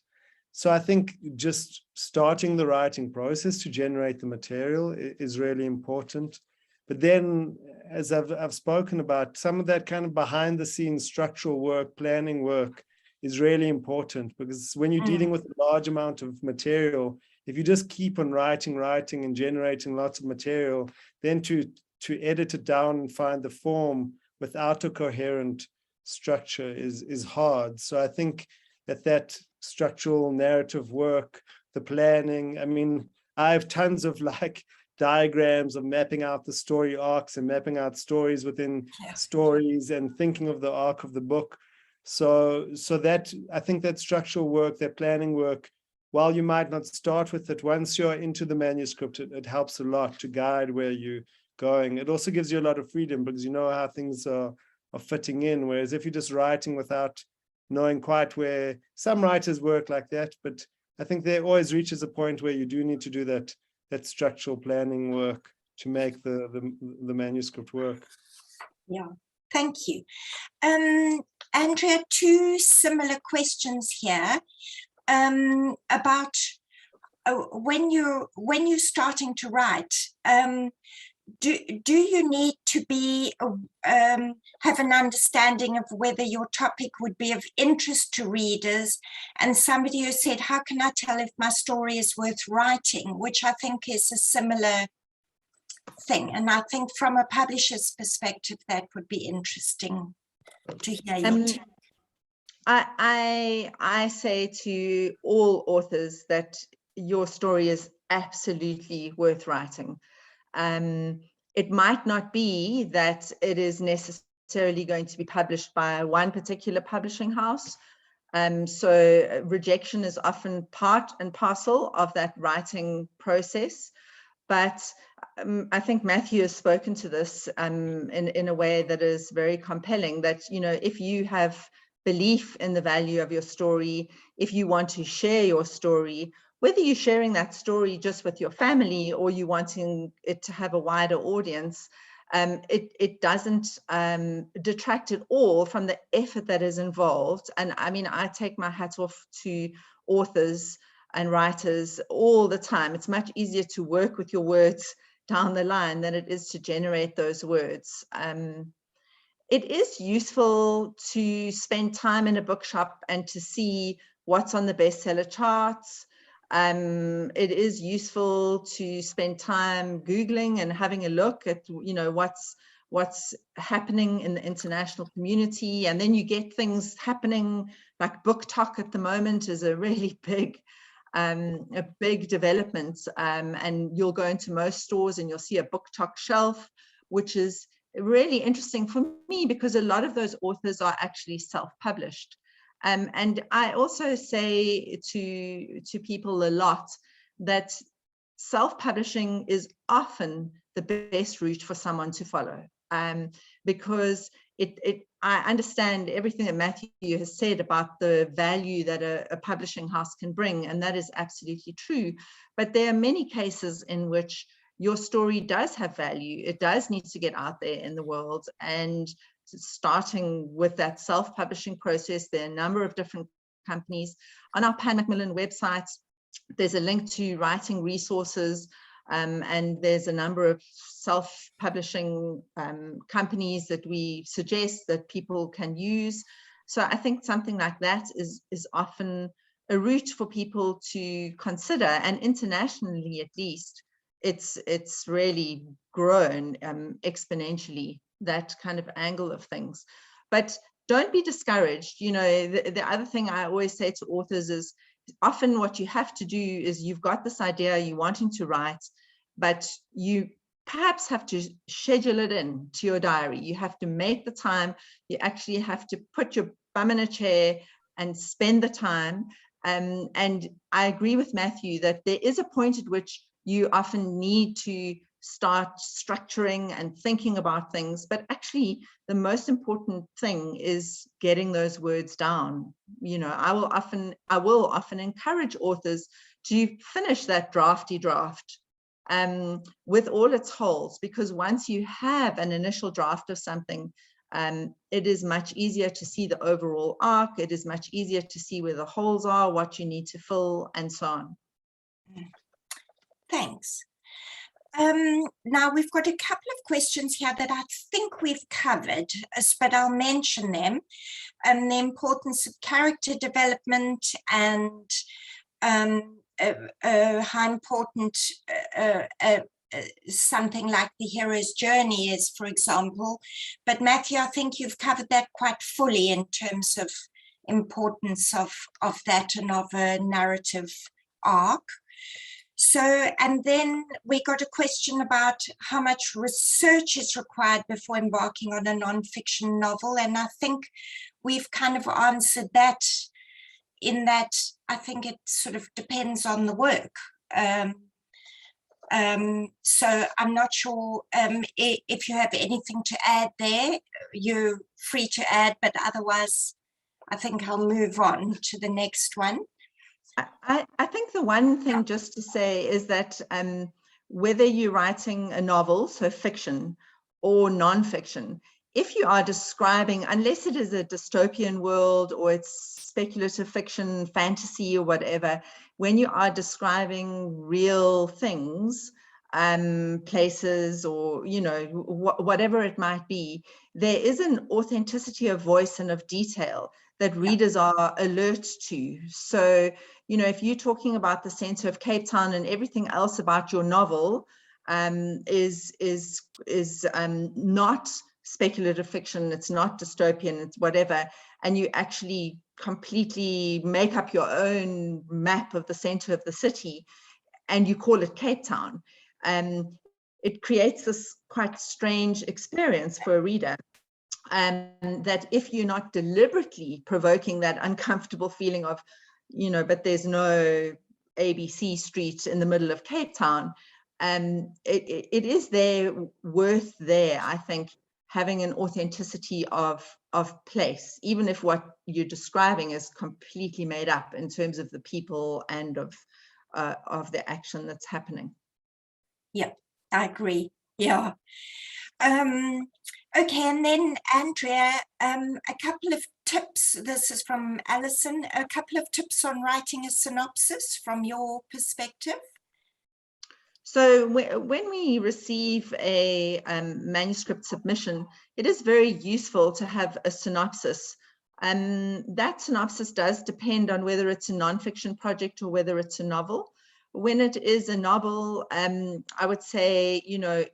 so I think just starting the writing process to generate the material is really important. But then, as I've spoken about, some of that kind of behind the scenes structural work, planning work is really important, because when you're dealing with a large amount of material, if you just keep on writing and generating lots of material, then to edit it down and find the form without a coherent structure is hard. So I think that structural narrative work, the planning, I mean, I have tons of like diagrams of mapping out the story arcs and mapping out stories within stories and thinking of the arc of the book. So that, I think that structural work, that planning work, while you might not start with it, once you're into the manuscript, it helps a lot to guide where you're going. It also gives you a lot of freedom because you know how things are fitting in. Whereas if you're just writing without knowing quite where, some writers work like that, but I think there always reaches a point where you do need to do that structural planning work to make the manuscript work. Yeah, thank you. Andrea, two similar questions here about when you're starting to write. Do you need to be have an understanding of whether your topic would be of interest to readers? And somebody who said, how can I tell if my story is worth writing? Which I think is a similar thing. And I think from a publisher's perspective, that would be interesting to hear your take. I say to all authors that your story is absolutely worth writing. It might not be that it is necessarily going to be published by one particular publishing house. So rejection is often part and parcel of that writing process. But I think Matthew has spoken to this in a way that is very compelling, that, you know, if you have belief in the value of your story, if you want to share your story, whether you're sharing that story just with your family or you wanting it to have a wider audience, it doesn't detract at all from the effort that is involved. And I mean, I take my hat off to authors and writers all the time. It's much easier to work with your words down the line than it is to generate those words. It is useful to spend time in a bookshop and to see what's on the bestseller charts. It is useful to spend time Googling and having a look at, you know, what's happening in the international community. And then you get things happening like Book Talk at the moment is a really big development. And you'll go into most stores and you'll see a Book Talk shelf, which is really interesting for me because a lot of those authors are actually self-published. And I also say to people a lot that self-publishing is often the best route for someone to follow, because I understand everything that Matthew has said about the value that a publishing house can bring, and that is absolutely true. But there are many cases in which your story does have value. It does need to get out there in the world, and starting with that self-publishing process, there are a number of different companies. On our Pan Macmillan website, there's a link to writing resources, and there's a number of self-publishing companies that we suggest that people can use. So I think something like that is often a route for people to consider, and internationally at least, it's really grown exponentially, that kind of angle of things. But don't be discouraged. You know, the other thing I always say to authors is often what you have to do is you've got this idea you're wanting to write, but you perhaps have to schedule it in to your diary. You have to make the time. You actually have to put your bum in a chair and spend the time. And I agree with Matthew that there is a point at which you often need to start structuring and thinking about things, but actually the most important thing is getting those words down. You know, I will often encourage authors to finish that drafty draft with all its holes, because once you have an initial draft of something, it is much easier to see the overall arc. It is much easier to see where the holes are, what you need to fill, and so on. Thanks. Now we've got a couple of questions here that I think we've covered, but I'll mention them. The importance of character development and how important something like the hero's journey is, for example. But Matthew, I think you've covered that quite fully in terms of importance of that and of a narrative arc. So, and then we got a question about how much research is required before embarking on a non-fiction novel. And I think we've kind of answered that in that I think it sort of depends on the work. So I'm not sure if you have anything to add there, you're free to add, but otherwise I think I'll move on to the next one. I think the one thing just to say is that whether you're writing a novel, so fiction, or non-fiction, if you are describing, unless it is a dystopian world or it's speculative fiction, fantasy or whatever, when you are describing real things, places, or, you know, whatever it might be, there is an authenticity of voice and of detail that readers are alert to. So, you know, if you're talking about the center of Cape Town and everything else about your novel is not speculative fiction, it's not dystopian, it's whatever, and you actually completely make up your own map of the center of the city and you call it Cape Town, it creates this quite strange experience for a reader. That if you're not deliberately provoking that uncomfortable feeling of, you know, but there's no ABC Street in the middle of Cape Town, it is worth there, I think, having an authenticity of place, even if what you're describing is completely made up in terms of the people and of the action that's happening. Yeah, I agree. Yeah. Okay, and then Andrea, a couple of tips. This is from Alison. A couple of tips on writing a synopsis from your perspective. So when we receive a manuscript submission, it is very useful to have a synopsis. That synopsis does depend on whether it's a nonfiction project or whether it's a novel. When it is a novel, I would say, you know,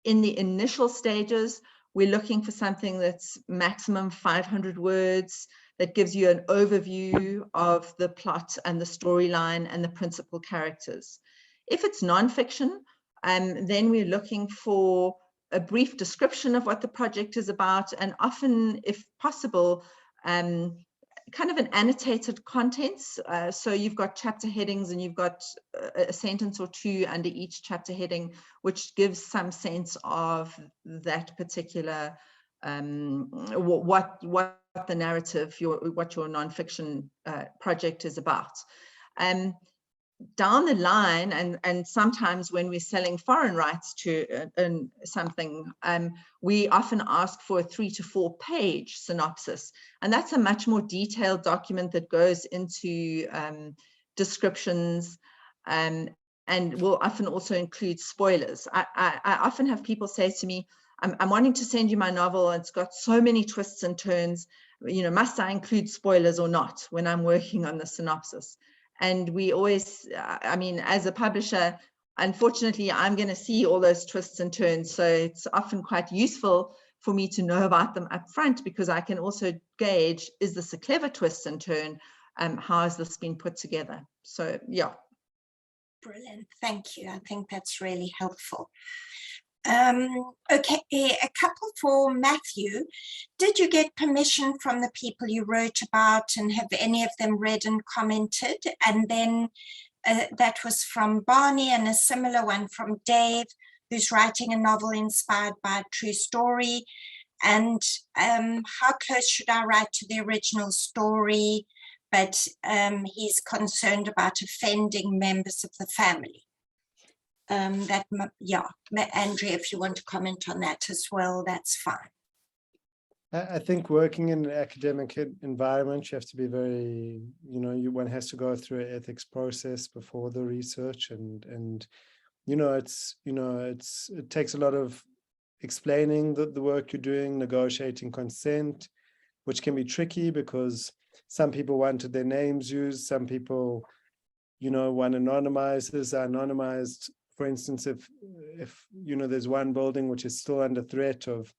in the initial stages, we're looking for something that's maximum 500 words, that gives you an overview of the plot and the storyline and the principal characters. If it's nonfiction, then we're looking for a brief description of what the project is about, and often, if possible, kind of an annotated contents. So you've got chapter headings and you've got a sentence or two under each chapter heading, which gives some sense of that particular, what the narrative, what your nonfiction project is about. Down the line, and sometimes when we're selling foreign rights to something, we often ask for a 3 to 4 page synopsis, and that's a much more detailed document that goes into descriptions and will often also include spoilers. I often have people say to me, I'm wanting to send you my novel, and it's got so many twists and turns, you know, must I include spoilers or not when I'm working on the synopsis? And we always, I mean, as a publisher, unfortunately, I'm going to see all those twists and turns. So it's often quite useful for me to know about them up front, because I can also gauge, is this a clever twist and turn? How has this been put together? So, yeah. Brilliant. Thank you. I think that's really helpful. Okay, a couple for Matthew. Did you get permission from the people you wrote about, and have any of them read and commented? And then that was from Barney, and a similar one from Dave, who's writing a novel inspired by a true story. And how close should I write to the original story? But he's concerned about offending members of the family. Yeah, Andrea, if you want to comment on that as well, that's fine. I think working in an academic environment, you have to be very, one has to go through an ethics process before the research, and it takes a lot of explaining the work you're doing, negotiating consent, which can be tricky because some people wanted their names used, some people, want anonymized, are anonymized. For instance, if there's one building which is still under threat of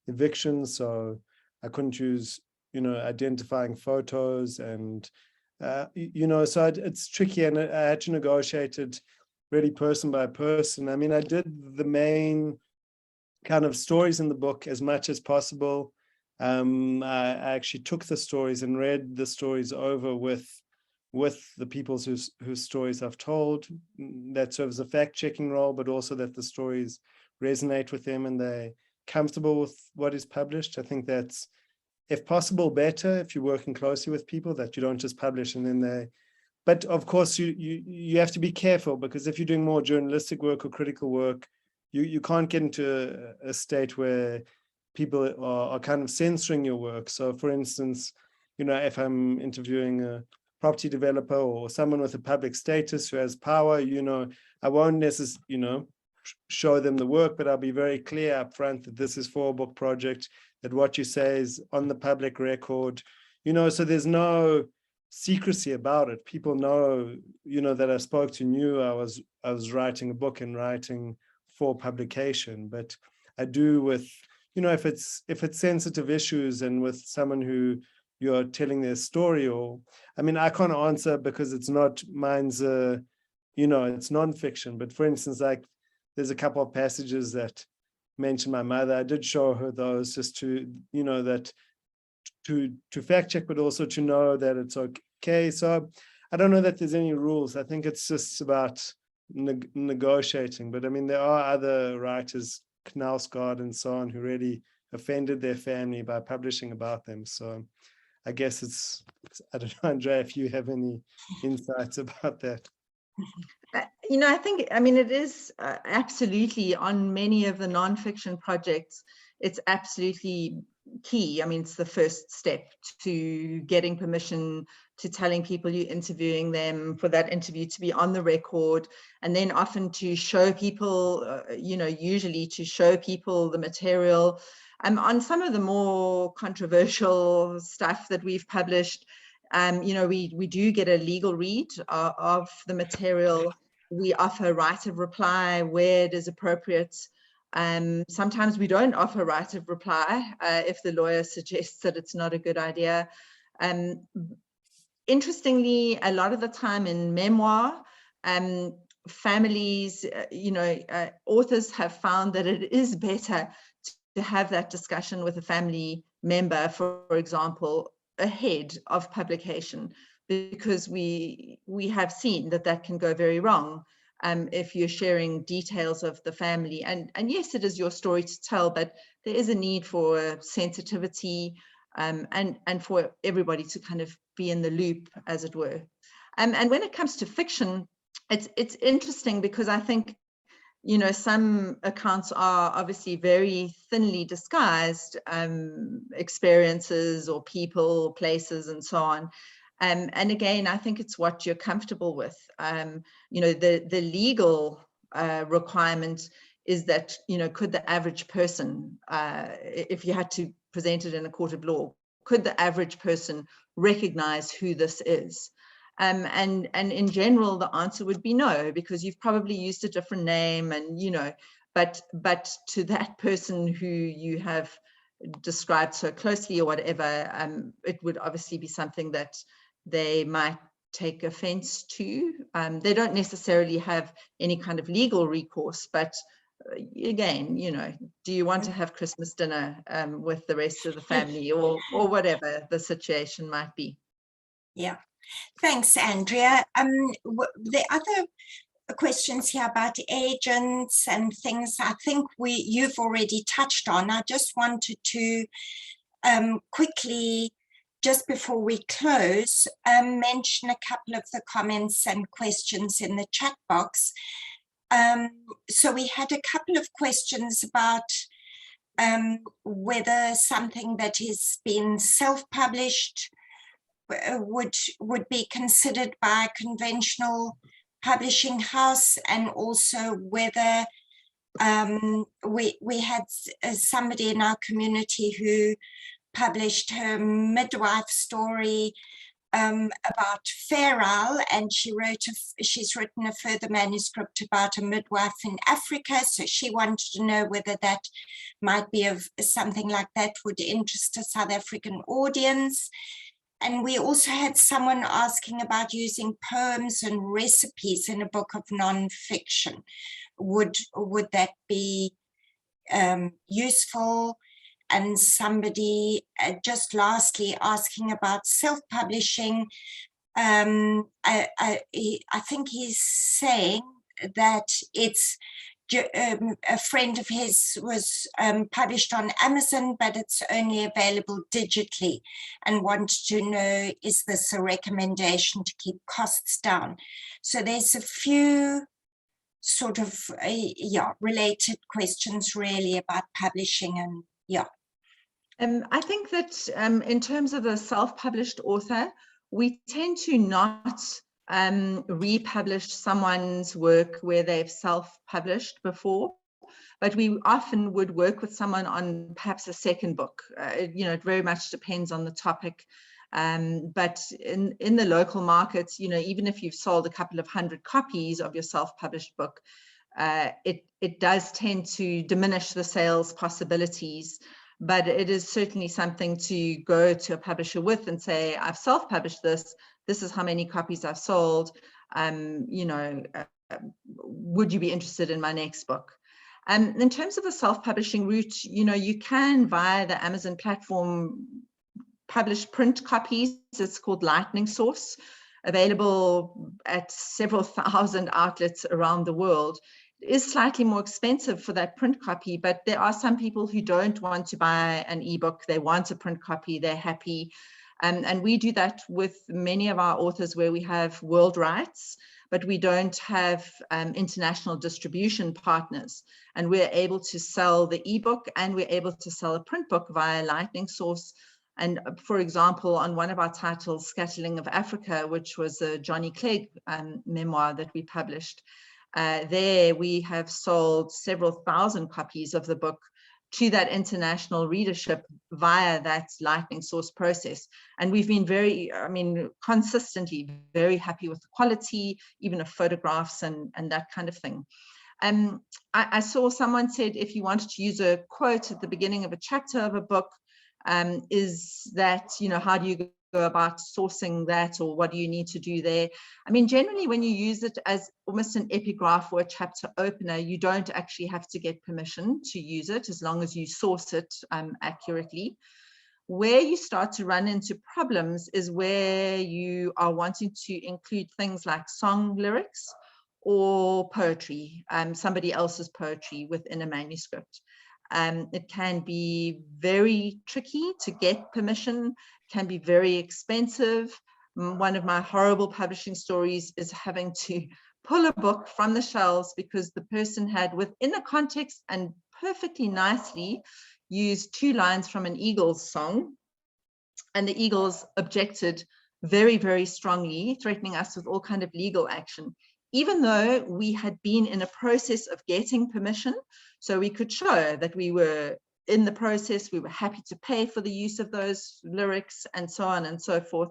evictions, so I couldn't use, identifying photos, and so it's tricky, and I had to negotiate it really person by person. I mean, I did the main kind of stories in the book as much as possible. I actually took the stories and read the stories over with the people whose stories I've told. That serves a fact-checking role, but also that the stories resonate with them and they're comfortable with what is published. I think that's, if possible, better if you're working closely with people, that you don't just publish and then but of course you have to be careful, because if you're doing more journalistic work or critical work, you can't get into a state where people are kind of censoring your work. So for instance, if I'm interviewing a property developer or someone with a public status who has power, I won't necessarily, show them the work, but I'll be very clear up front that this is for a book project, that what you say is on the public record, so there's no secrecy about it. People know, that I spoke to knew I was writing a book and writing for publication. But I do with, if it's sensitive issues and with someone who you're telling their story, or, I mean, I can't answer because it's not mine's, it's nonfiction. But for instance, like there's a couple of passages that mention my mother. I did show her those just to, that to fact check, but also to know that it's okay. So I don't know that there's any rules. I think it's just about negotiating. But I mean, there are other writers, Knausgaard and so on, who really offended their family by publishing about them. So I guess I don't know, Andrea, if you have any insights about that. I mean, it is absolutely, on many of the nonfiction projects, it's absolutely key. I mean, it's the first step to getting permission, to telling people you're interviewing them, for that interview to be on the record, and then often to show people, usually to show people the material. On some of the more controversial stuff that we've published, we do get a legal read of the material. We offer right of reply where it is appropriate. Sometimes we don't offer right of reply if the lawyer suggests that it's not a good idea. Interestingly, a lot of the time in memoir, families, authors have found that it is better to have that discussion with a family member, for example, ahead of publication, because we have seen that can go very wrong if you're sharing details of the family. And yes, it is your story to tell, but there is a need for sensitivity and for everybody to kind of be in the loop, as it were. And when it comes to fiction, it's interesting, because I think, some accounts are obviously very thinly disguised experiences or people, places, and so on. And again, I think it's what you're comfortable with. The legal requirement is that, could the average person, if you had to present it in a court of law, could the average person recognize who this is? And in general, the answer would be no, because you've probably used a different name, and but to that person who you have described so closely or whatever, it would obviously be something that they might take offense to. They don't necessarily have any kind of legal recourse, but again, you know, do you want to have Christmas dinner with the rest of the family, or whatever the situation might be? Yeah, thanks, Andrea. The other questions here about agents and things, I think you've already touched on. I just wanted to quickly, just before we close, mention a couple of the comments and questions in the chat box. So we had a couple of questions about whether something that has been self-published would be considered by a conventional publishing house, and also whether we had somebody in our community who published her midwife story about feral, and she's written a further manuscript about a midwife in Africa, so she wanted to know whether that might be of something like that would interest a South African audience. And we also had someone asking about using poems and recipes in a book of non-fiction. Would that be useful? And somebody just lastly asking about self-publishing. I think he's saying that it's a friend of his was published on Amazon, but it's only available digitally, and wanted to know, is this a recommendation to keep costs down? So there's a few sort of related questions really about publishing, and I think that in terms of a self-published author, we tend to not republish someone's work where they've self-published before, but we often would work with someone on perhaps a second book. You know, it very much depends on the topic. But in the local markets, you know, even if you've sold a couple of 100 copies of your self-published book, it does tend to diminish the sales possibilities. But it is certainly something to go to a publisher with and say, I've self-published this. This is how many copies I've sold. You know, would you be interested in my next book? In terms of the self-publishing route, you know, you can, via the Amazon platform, publish print copies. It's called Lightning Source, available at several thousand outlets around the world. It is slightly more expensive for that print copy, but there are some people who don't want to buy an ebook. They want a print copy, they're happy. And we do that with many of our authors where we have world rights, but we don't have international distribution partners. And we're able to sell the ebook, and we're able to sell a print book via Lightning Source. And for example, on one of our titles, Scattling of Africa, which was a Johnny Clegg memoir that we published, there we have sold several thousand copies of the book to that international readership via that Lightning Source process. And we've been very, I mean, consistently very happy with the quality, even of photographs and that kind of thing. I saw someone said, if you wanted to use a quote at the beginning of a chapter of a book, is that, you know, how do you go about sourcing that, or what do you need to do there? I mean, generally when you use it as almost an epigraph or a chapter opener, you don't actually have to get permission to use it as long as you source it accurately. Where you start to run into problems is where you are wanting to include things like song lyrics or poetry, somebody else's poetry within a manuscript. It can be very tricky to get permission, can be very expensive. One of my horrible publishing stories is having to pull a book from the shelves because the person had, within the context and perfectly nicely, used 2 lines from an Eagles song, and the Eagles objected very, very strongly, threatening us with all kind of legal action, even though we had been in a process of getting permission. So we could show that we were in the process, we were happy to pay for the use of those lyrics and so on and so forth.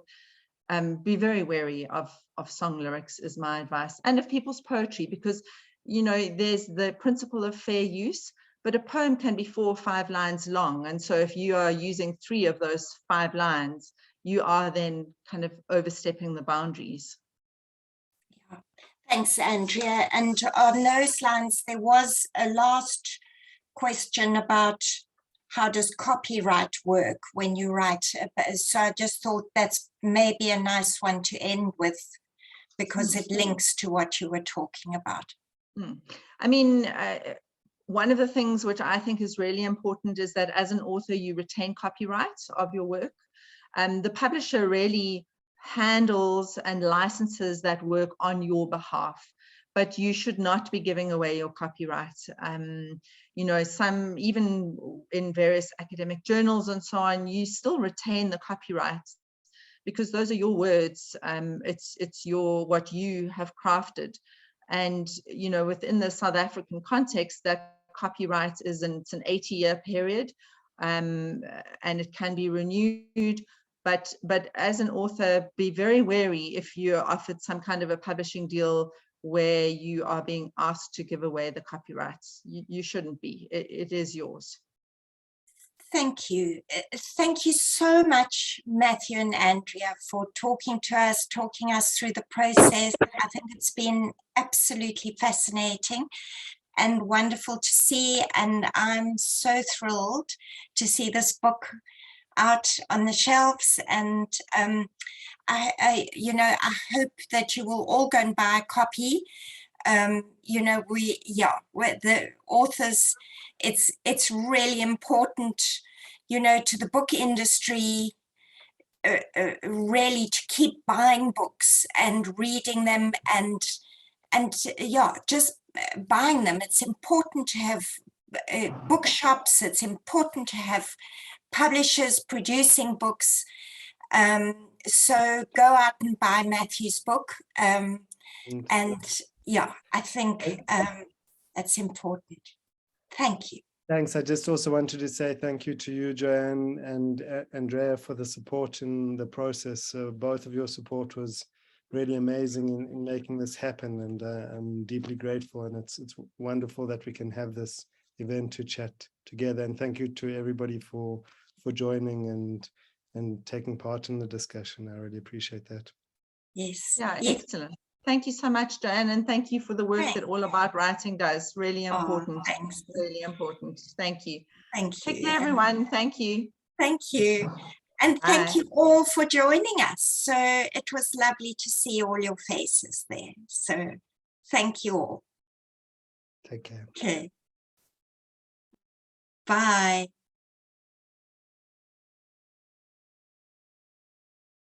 Be very wary of song lyrics is my advice, and of people's poetry, because, you know, there's the principle of fair use, but a poem can be 4 or 5 lines long. And so if you are using 3 of those 5 lines, you are then kind of overstepping the boundaries. Yeah. Thanks, Andrea. And on those lines, there was a last question about how does copyright work when you write? So I just thought that's maybe a nice one to end with, because it links to what you were talking about. I mean, one of the things which I think is really important is that as an author, you retain copyright of your work. The publisher really handles and licenses that work on your behalf, but you should not be giving away your copyright. You know, some, even in various academic journals and so on, you still retain the copyright because those are your words. It's what you have crafted. And, you know, within the South African context, that copyright it's an 80-year period, and it can be renewed. But as an author, be very wary if you're offered some kind of a publishing deal where you are being asked to give away the copyrights. You shouldn't be. It is yours. Thank you. Thank you so much, Matthew and Andrea, for talking to us, talking us through the process. I think it's been absolutely fascinating and wonderful to see. And I'm so thrilled to see this book out on the shelves. And I hope that you will all go and buy a copy. You know, we're the authors, it's really important, you know, to the book industry, really to keep buying books and reading them and yeah, just buying them. It's important to have bookshops. It's important to have publishers producing books. So go out and buy Matthew's book. And yeah, I think that's important. Thank you. Thanks. I just also wanted to say thank you to you, Joanne and Andrea, for the support in the process. Both of your support was really amazing in making this happen, and I'm deeply grateful. And it's wonderful that we can have this event to chat together. And thank you to everybody for joining and taking part in the discussion. I really appreciate that. Yes. Yeah, yes. excellent. Thank you so much, Joanne, and thank you for the work that All About Writing does. Really important. Thanks. Really important. Thank you. Thank you. Take care, everyone. Thank you. Thank you. And thank you all for joining us. So it was lovely to see all your faces there. So thank you all. Take care. Okay. Bye.